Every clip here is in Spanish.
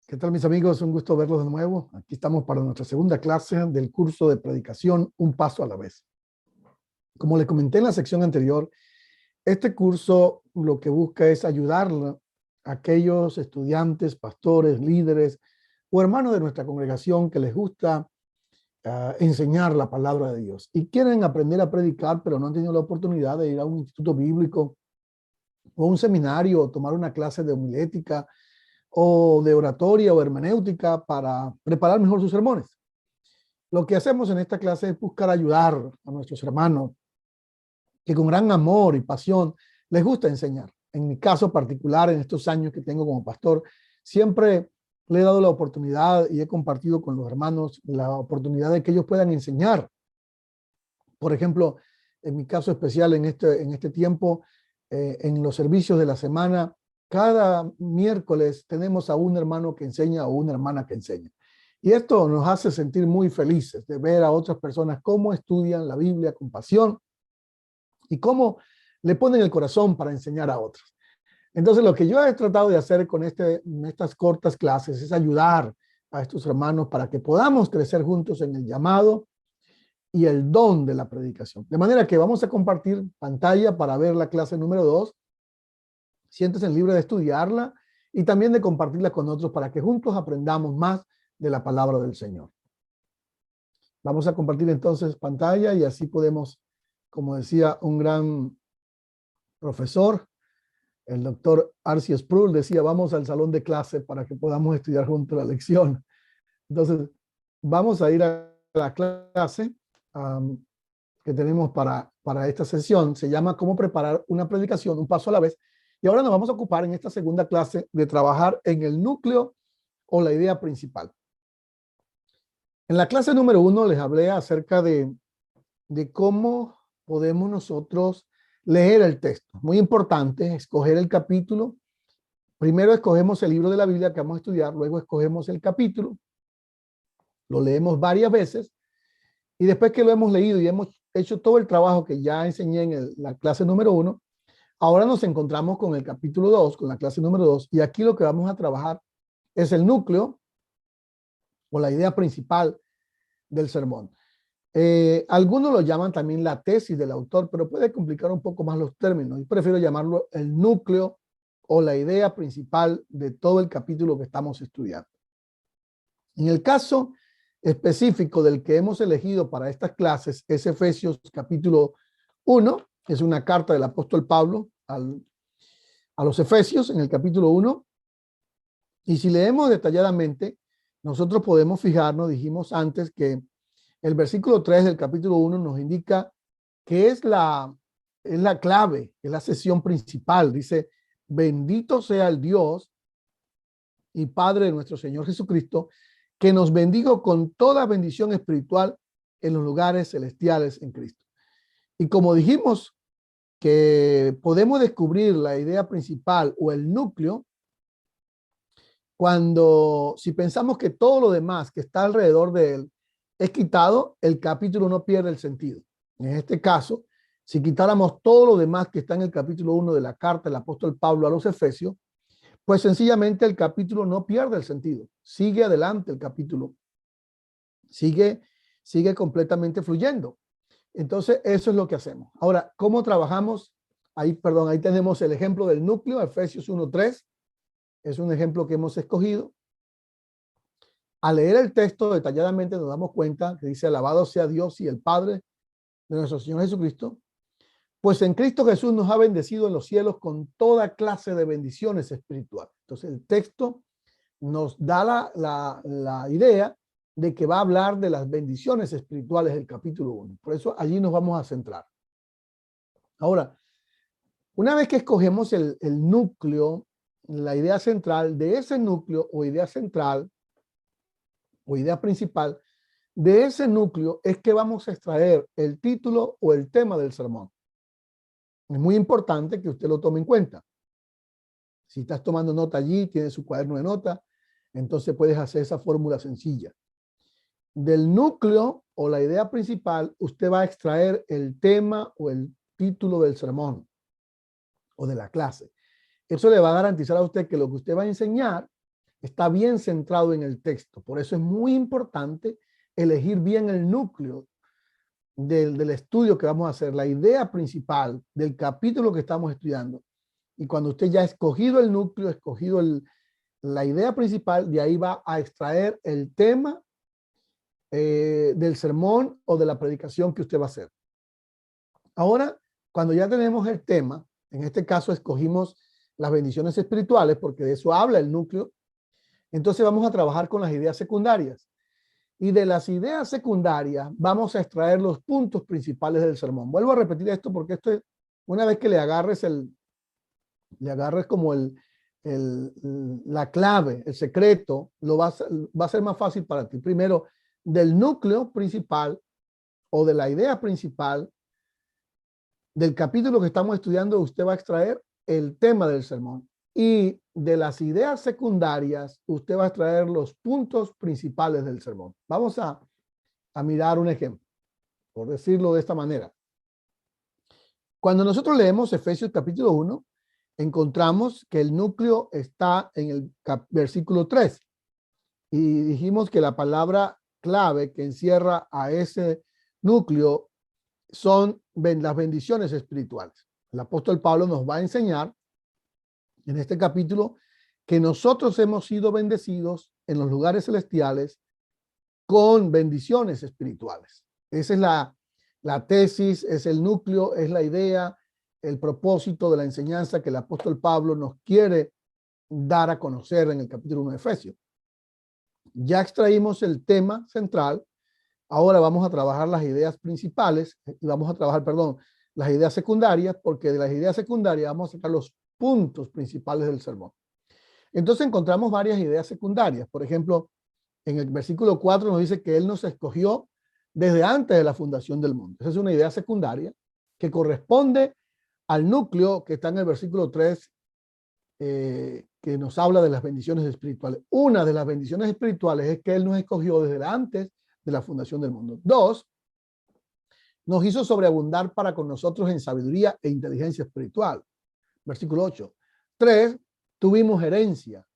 ¿Qué tal, mis amigos? Un gusto verlos de nuevo. Aquí estamos para nuestra segunda clase del curso de predicación, Un Paso a la Vez. Como les comenté en la sección anterior, este curso lo que busca es ayudar a aquellos estudiantes, pastores, líderes o hermanos de nuestra congregación que les gusta enseñar la palabra de Dios y quieren aprender a predicar, pero no han tenido la oportunidad de ir a un instituto bíblico o un seminario o tomar una clase de homilética o de oratoria o hermenéutica para preparar mejor sus sermones. Lo que hacemos en esta clase es buscar ayudar a nuestros hermanos que con gran amor y pasión les gusta enseñar. En mi caso particular, en estos años que tengo como pastor, siempre le he dado la oportunidad y he compartido con los hermanos la oportunidad de que ellos puedan enseñar. Por ejemplo, en mi caso especial en este tiempo, en los servicios de la semana, cada miércoles tenemos a un hermano que enseña o una hermana que enseña. Y esto nos hace sentir muy felices de ver a otras personas cómo estudian la Biblia con pasión y cómo le ponen el corazón para enseñar a otros. Entonces, lo que yo he tratado de hacer con estas cortas clases es ayudar a estos hermanos para que podamos crecer juntos en el llamado y el don de la predicación. De manera que vamos a compartir pantalla para ver la clase número 2. Siéntese libre de estudiarla y también de compartirla con otros para que juntos aprendamos más de la palabra del Señor. Vamos a compartir entonces pantalla y así podemos, como decía un gran profesor, el doctor R.C. Sproul decía, vamos al salón de clase para que podamos estudiar juntos la lección. Entonces, vamos a ir a la clase que tenemos para esta sesión. Se llama ¿Cómo preparar una predicación, un paso a la vez? Y ahora nos vamos a ocupar en esta segunda clase de trabajar en el núcleo o la idea principal. En la clase número 1 les hablé acerca de cómo podemos nosotros leer el texto. Muy importante, escoger el capítulo. Primero escogemos el libro de la Biblia que vamos a estudiar, luego escogemos el capítulo, lo leemos varias veces y después que lo hemos leído y hemos hecho todo el trabajo que ya enseñé en la clase número 1, ahora nos encontramos con el capítulo 2, con la clase número 2, y aquí lo que vamos a trabajar es el núcleo o la idea principal del sermón. Algunos lo llaman también la tesis del autor, pero puede complicar un poco más los términos. Yo prefiero llamarlo el núcleo o la idea principal de todo el capítulo que estamos estudiando. En el caso específico del que hemos elegido para estas clases es Efesios capítulo 1, es una carta del apóstol Pablo a los Efesios en el capítulo 1. Y si leemos detalladamente, nosotros podemos fijarnos, dijimos antes que el versículo 3 del capítulo 1 nos indica que es la clave, es la sesión principal. Dice, bendito sea el Dios y Padre de nuestro Señor Jesucristo, que nos bendijo con toda bendición espiritual en los lugares celestiales en Cristo. Y como dijimos que podemos descubrir la idea principal o el núcleo si pensamos que todo lo demás que está alrededor de él es quitado, el capítulo no pierde el sentido. En este caso, si quitáramos todo lo demás que está en el capítulo 1 de la carta del apóstol Pablo a los Efesios, pues sencillamente el capítulo no pierde el sentido. Sigue adelante el capítulo. Sigue completamente fluyendo. Entonces, eso es lo que hacemos. Ahora, ¿cómo trabajamos? Ahí tenemos el ejemplo del núcleo, Efesios 1:3. Es un ejemplo que hemos escogido. Al leer el texto detalladamente nos damos cuenta que dice, alabado sea Dios y el Padre de nuestro Señor Jesucristo, pues en Cristo Jesús nos ha bendecido en los cielos con toda clase de bendiciones espirituales. Entonces el texto nos da la idea de que va a hablar de las bendiciones espirituales del capítulo 1. Por eso allí nos vamos a centrar. Ahora, una vez que escogemos el núcleo, la idea central de ese núcleo o idea central o idea principal, de ese núcleo es que vamos a extraer el título o el tema del sermón. Es muy importante que usted lo tome en cuenta. Si estás tomando nota allí, tienes su cuaderno de nota, entonces puedes hacer esa fórmula sencilla. Del núcleo o la idea principal, usted va a extraer el tema o el título del sermón o de la clase. Eso le va a garantizar a usted que lo que usted va a enseñar está bien centrado en el texto. Por eso es muy importante elegir bien el núcleo del estudio que vamos a hacer, la idea principal del capítulo que estamos estudiando. Y cuando usted ya ha escogido el núcleo, escogido la idea principal, de ahí va a extraer el tema del sermón o de la predicación que usted va a hacer. Ahora, cuando ya tenemos el tema, en este caso escogimos las bendiciones espirituales, porque de eso habla el núcleo, entonces vamos a trabajar con las ideas secundarias. Y de las ideas secundarias vamos a extraer los puntos principales del sermón. Vuelvo a repetir esto porque esto es, una vez que le agarres como la clave, el secreto, va a ser más fácil para ti. Primero, del núcleo principal o de la idea principal del capítulo que estamos estudiando, usted va a extraer el tema del sermón. Y de las ideas secundarias, usted va a extraer los puntos principales del sermón. Vamos a mirar un ejemplo, por decirlo de esta manera. Cuando nosotros leemos Efesios capítulo 1, encontramos que el núcleo está en el versículo 3. Y dijimos que la palabra clave que encierra a ese núcleo son las bendiciones espirituales. El apóstol Pablo nos va a enseñar en este capítulo que nosotros hemos sido bendecidos en los lugares celestiales con bendiciones espirituales. Esa es la tesis, es el núcleo, es la idea, el propósito de la enseñanza que el apóstol Pablo nos quiere dar a conocer en el capítulo 1 de Efesios. Ya extraímos el tema central. Ahora vamos a trabajar las ideas principales y vamos a trabajar, las ideas secundarias, porque de las ideas secundarias vamos a sacar los puntos principales del sermón. Entonces encontramos varias ideas secundarias. Por ejemplo, en el versículo 4 nos dice que Él nos escogió desde antes de la fundación del mundo. Esa es una idea secundaria que corresponde al núcleo que está en el versículo 3, que nos habla de las bendiciones espirituales. Una de las bendiciones espirituales es que Él nos escogió desde antes de la fundación del mundo. 2, nos hizo sobreabundar para con nosotros en sabiduría e inteligencia espiritual. Versículo 8. 3, tuvimos herencia.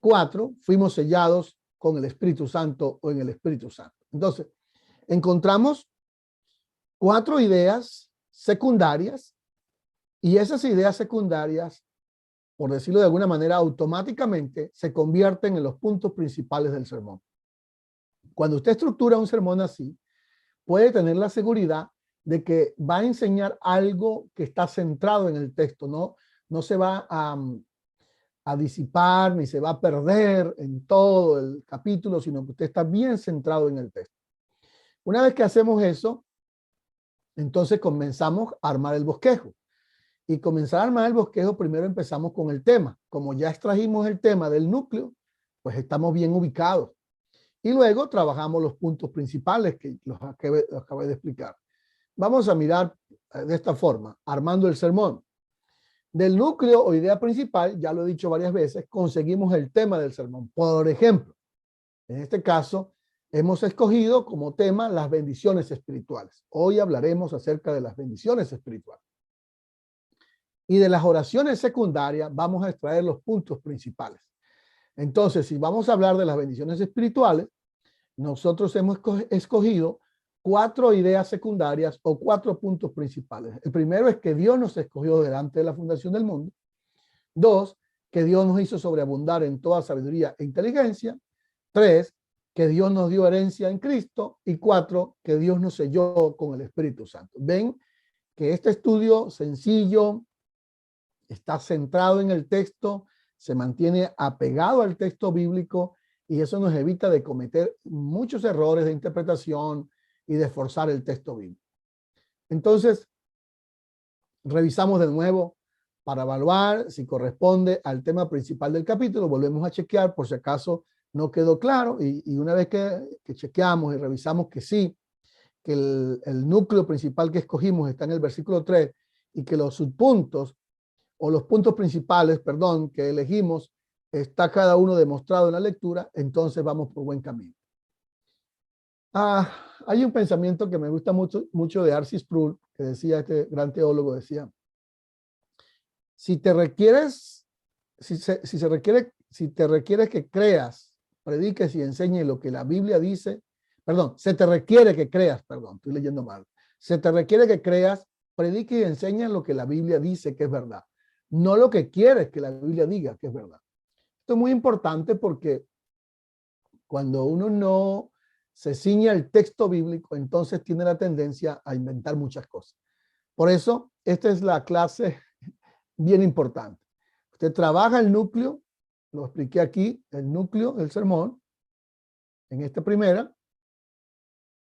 4, fuimos sellados con el Espíritu Santo o en el Espíritu Santo. Entonces, encontramos 4 ideas secundarias y esas ideas secundarias, por decirlo de alguna manera, automáticamente se convierten en los puntos principales del sermón. Cuando usted estructura un sermón así, puede tener la seguridad de que va a enseñar algo que está centrado en el texto, no se va a disipar ni se va a perder en todo el capítulo, sino que usted está bien centrado en el texto. Una vez que hacemos eso, entonces comenzamos a armar el bosquejo. Y comenzar a armar el bosquejo, primero empezamos con el tema. Como ya extrajimos el tema del núcleo, pues estamos bien ubicados. Y luego trabajamos los puntos principales que los acabé de explicar. Vamos a mirar de esta forma, armando el sermón. Del núcleo o idea principal, ya lo he dicho varias veces, conseguimos el tema del sermón. Por ejemplo, en este caso, hemos escogido como tema las bendiciones espirituales. Hoy hablaremos acerca de las bendiciones espirituales. Y de las oraciones secundarias vamos a extraer los puntos principales. Entonces, si vamos a hablar de las bendiciones espirituales, nosotros hemos escogido 4 ideas secundarias o 4 puntos principales. El primero es que Dios nos escogió delante de la fundación del mundo. 2, que Dios nos hizo sobreabundar en toda sabiduría e inteligencia. 3, que Dios nos dio herencia en Cristo. Y 4, que Dios nos selló con el Espíritu Santo. Ven que este estudio sencillo está centrado en el texto, se mantiene apegado al texto bíblico y eso nos evita de cometer muchos errores de interpretación y de forzar el texto bíblico. Entonces, revisamos de nuevo para evaluar si corresponde al tema principal del capítulo. Volvemos a chequear por si acaso no quedó claro y una vez que chequeamos y revisamos que sí, que el núcleo principal que escogimos está en el versículo 3 y que los subpuntos o los puntos principales, que elegimos, está cada uno demostrado en la lectura, entonces vamos por buen camino. Hay un pensamiento que me gusta mucho de R.C. Sproul, que decía, este gran teólogo decía, si te requieres si te requiere que creas, prediques y enseñes lo que la Biblia dice, se te requiere que creas, estoy leyendo mal, se te requiere que creas, prediques y enseñes lo que la Biblia dice que es verdad, no lo que quieres que la Biblia diga que es verdad. Esto es muy importante porque cuando uno no se ciñe al texto bíblico, entonces tiene la tendencia a inventar muchas cosas. Por eso, esta es la clase bien importante. Usted trabaja el núcleo, lo expliqué aquí, el núcleo del sermón, en esta primera,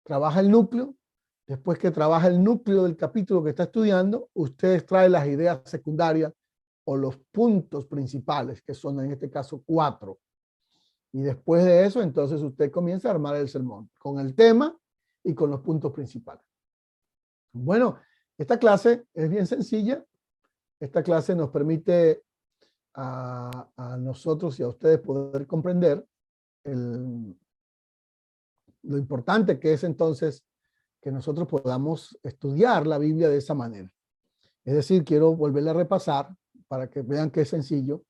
trabaja el núcleo, después que trabaja el núcleo del capítulo que está estudiando, usted extrae las ideas secundarias o los puntos principales, que son en este caso 4. Y después de eso, entonces usted comienza a armar el sermón con el tema y con los puntos principales. Bueno, esta clase es bien sencilla. Esta clase nos permite a nosotros y a ustedes poder comprender lo importante que es entonces que nosotros podamos estudiar la Biblia de esa manera. Es decir, quiero volverle a repasar para que vean que es sencillo.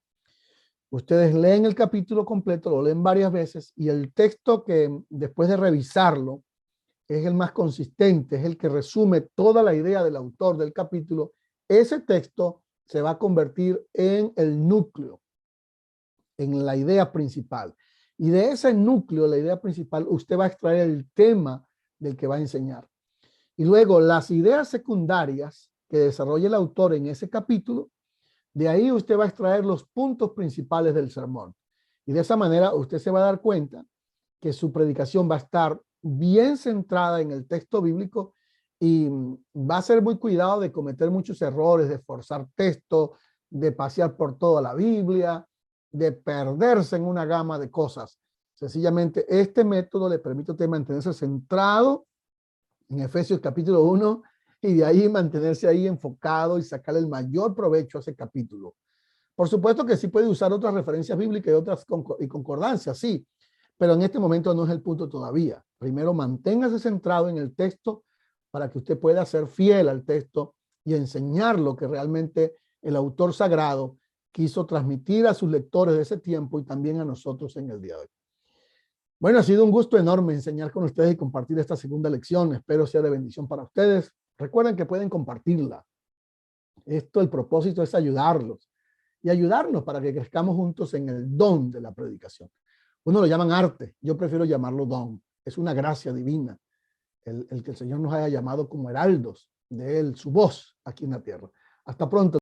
Ustedes leen el capítulo completo, lo leen varias veces y el texto que después de revisarlo es el más consistente, es el que resume toda la idea del autor del capítulo. Ese texto se va a convertir en el núcleo, en la idea principal. Y de ese núcleo, la idea principal, usted va a extraer el tema del que va a enseñar. Y luego las ideas secundarias que desarrolla el autor en ese capítulo, de ahí usted va a extraer los puntos principales del sermón. Y de esa manera usted se va a dar cuenta que su predicación va a estar bien centrada en el texto bíblico y va a ser muy cuidado de cometer muchos errores, de forzar texto, de pasear por toda la Biblia, de perderse en una gama de cosas. Sencillamente, este método le permite a usted mantenerse centrado en Efesios capítulo 1 y de ahí mantenerse ahí enfocado y sacar el mayor provecho a ese capítulo. Por supuesto que sí puede usar otras referencias bíblicas y otras concordancias, sí, pero en este momento no es el punto todavía. Primero manténgase centrado en el texto para que usted pueda ser fiel al texto y enseñar lo que realmente el autor sagrado quiso transmitir a sus lectores de ese tiempo y también a nosotros en el día de hoy. Bueno, ha sido un gusto enorme enseñar con ustedes y compartir esta segunda lección. Espero sea de bendición para ustedes. Recuerden que pueden compartirla. El propósito es ayudarlos y ayudarnos para que crezcamos juntos en el don de la predicación. Uno lo llaman arte, yo prefiero llamarlo don. Es una gracia divina el que el Señor nos haya llamado como heraldos de Él, su voz aquí en la tierra. Hasta pronto.